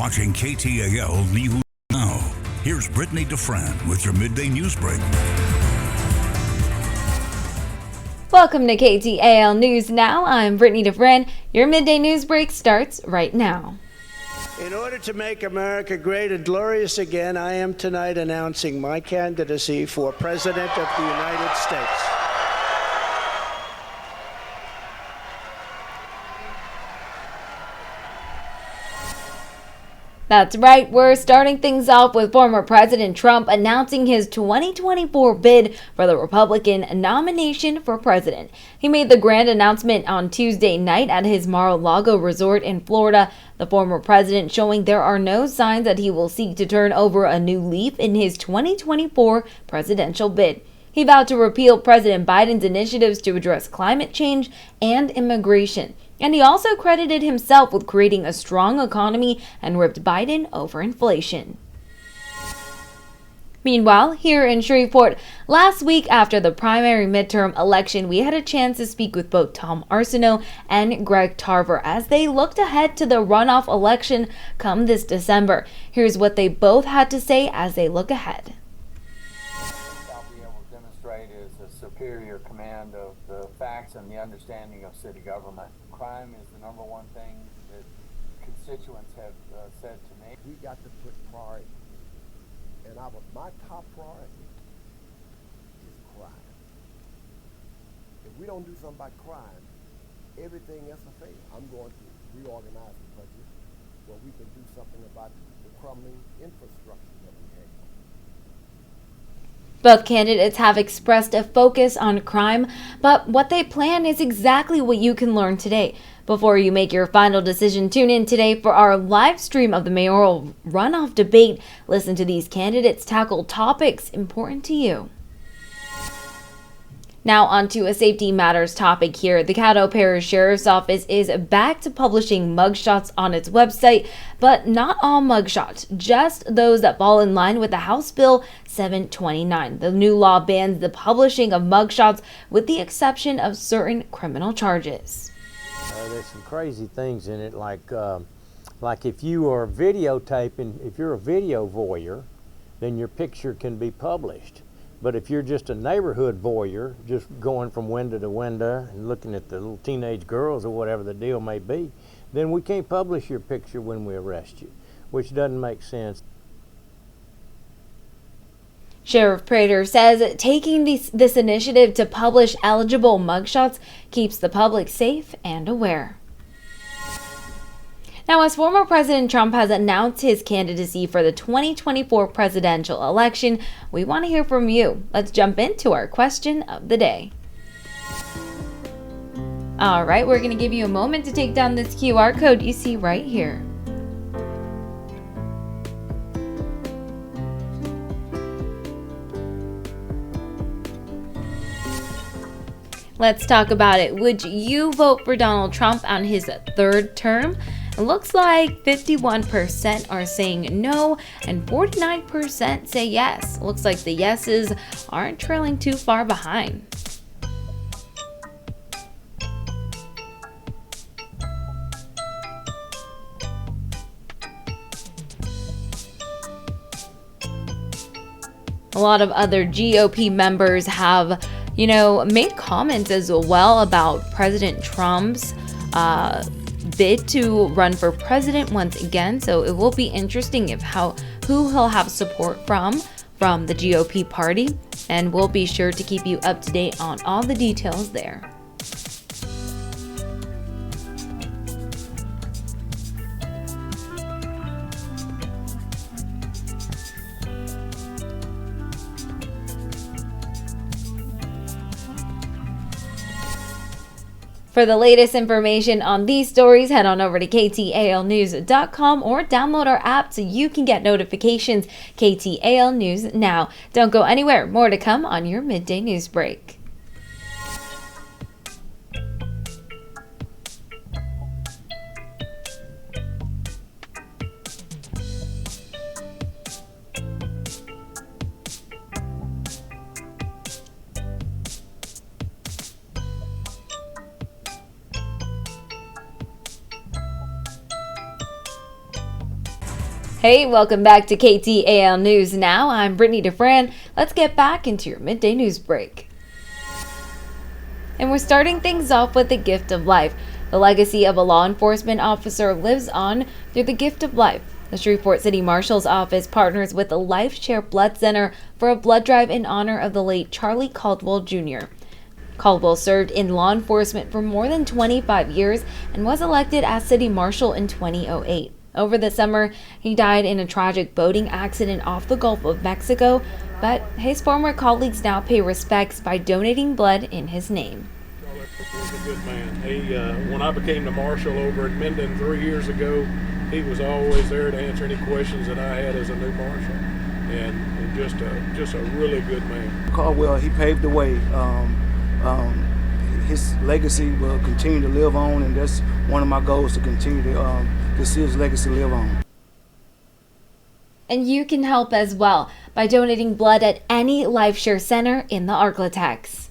watching KTAL News Now. Here's Brittany DeFran with your midday news break. Welcome to KTAL News Now. I'm Brittany DeFran. Your midday news break starts right now. In order to make America great and glorious again, I am tonight announcing my candidacy for President of the United States. That's right, we're starting things off with former President Trump announcing his 2024 bid for the Republican nomination for president. He made the grand announcement on Tuesday night at his Mar-a-Lago resort in Florida, the former president showing there are no signs that he will seek to turn over a new leaf in his 2024 presidential bid. He vowed to repeal President Biden's initiatives to address climate change and immigration. And he also credited himself with creating a strong economy and ripped Biden over inflation. Meanwhile, here in Shreveport, last week after the primary midterm election, we had a chance to speak with both Tom Arsenault and Greg Tarver as they looked ahead to the runoff election come this December. Here's what they both had to say as they look ahead. I'll be able to demonstrate is a superior command of the facts and the understanding of city government. Crime is the number one thing that constituents have said to me. We got to put priority, and my top priority is crime. If we don't do something about crime, everything else will fail. I'm going to reorganize the budget where we can do something about the crumbling infrastructure that we have. Both candidates have expressed a focus on crime, but what they plan is exactly what you can learn today. Before you make your final decision, tune in today for our live stream of the mayoral runoff debate. Listen to these candidates tackle topics important to you. Now onto a safety matters topic here. The Caddo Parish Sheriff's Office is back to publishing mugshots on its website, but not all mugshots, just those that fall in line with the House Bill 729. The new law bans the publishing of mugshots with the exception of certain criminal charges. There's some crazy things in it, like if you are videotaping, if you're a video voyeur, then your picture can be published. But if you're just a neighborhood voyeur, just going from window to window and looking at the little teenage girls or whatever the deal may be, then we can't publish your picture when we arrest you, which doesn't make sense. Sheriff Prater says taking this initiative to publish eligible mugshots keeps the public safe and aware. Now, as former President Trump has announced his candidacy for the 2024 presidential election, we want to hear from you. Let's jump into our question of the day. All right, we're going to give you a moment to take down this QR code you see right here. Let's talk about it. Would you vote for Donald Trump on his third term? It looks like 51% are saying no and 49% say yes. Looks like the yeses aren't trailing too far behind. A lot of other GOP members have, made comments as well about President Trump's bid to run for president once again. So it will be interesting who he'll have support from the GOP party, and we'll be sure to keep you up to date on all the details there. For the latest information on these stories, head on over to KTALnews.com or download our app so you can get notifications. KTAL News Now. Don't go anywhere. More to come on your midday news break. Hey, welcome back to KTAL News Now. I'm Brittany DeFran. Let's get back into your midday news break. And we're starting things off with the gift of life. The legacy of a law enforcement officer lives on through the gift of life. The Shreveport City Marshal's Office partners with the Life Share Blood Center for a blood drive in honor of the late Charlie Caldwell Jr. Caldwell served in law enforcement for more than 25 years and was elected as city marshal in 2008. Over the summer, he died in a tragic boating accident off the Gulf of Mexico, but his former colleagues now pay respects by donating blood in his name. He was a good man. When I became the marshal over in Minden 3 years ago, he was always there to answer any questions that I had as a new marshal, and just a really good man. Caldwell, he paved the way. His legacy will continue to live on, and that's one of my goals, to continue to see his legacy live on. And you can help as well by donating blood at any LifeShare center in the Arklatex.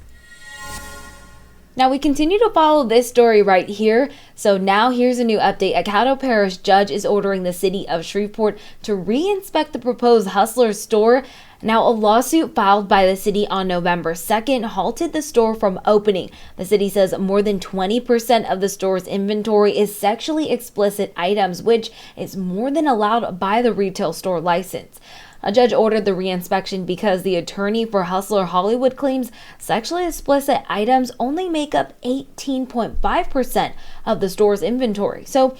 Now we continue to follow this story right here. So now here's a new update. A Caddo Parish judge is ordering the city of Shreveport to re-inspect the proposed Hustler's store. Now, a lawsuit filed by the city on November 2nd halted the store from opening. The city says more than 20% of the store's inventory is sexually explicit items, which is more than allowed by the retail store license. A judge ordered the reinspection because the attorney for Hustler Hollywood claims sexually explicit items only make up 18.5% of the store's inventory. So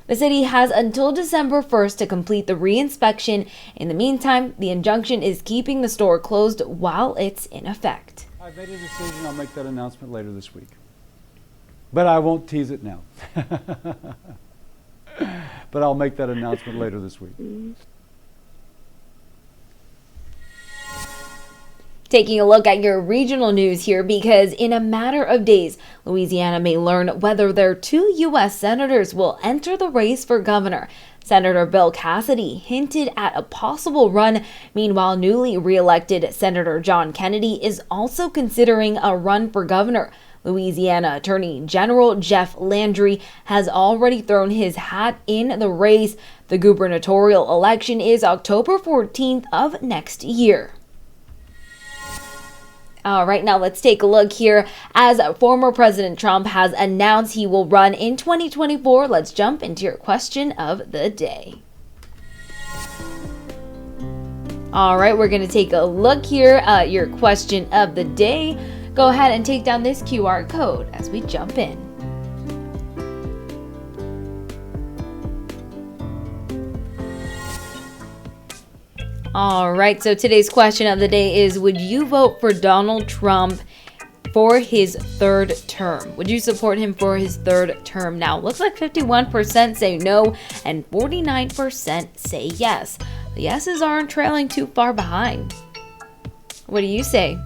the city has until December 1st to complete the reinspection. In the meantime, the injunction is keeping the store closed while it's in effect. I've made a decision. I'll make that announcement later this week. But I won't tease it now. But I'll make that announcement later this week. Taking a look at your regional news here, because in a matter of days, Louisiana may learn whether their 2 U.S. senators will enter the race for governor. Senator Bill Cassidy hinted at a possible run. Meanwhile, newly re-elected Senator John Kennedy is also considering a run for governor. Louisiana Attorney General Jeff Landry has already thrown his hat in the race. The gubernatorial election is October 14th of next year. All right, now let's take a look here. As former President Trump has announced he will run in 2024, let's jump into your question of the day. All right, we're going to take a look here at your question of the day. Go ahead and take down this QR code as we jump in. All right, so today's question of the day is, would you vote for Donald Trump for his third term? Would you support him for his third term? Now, looks like 51% say no and 49% say yes. The yeses aren't trailing too far behind. What do you say?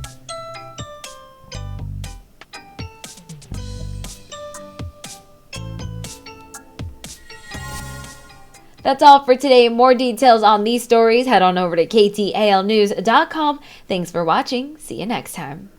That's all for today. More details on these stories, head on over to ktalnews.com. Thanks for watching. See you next time.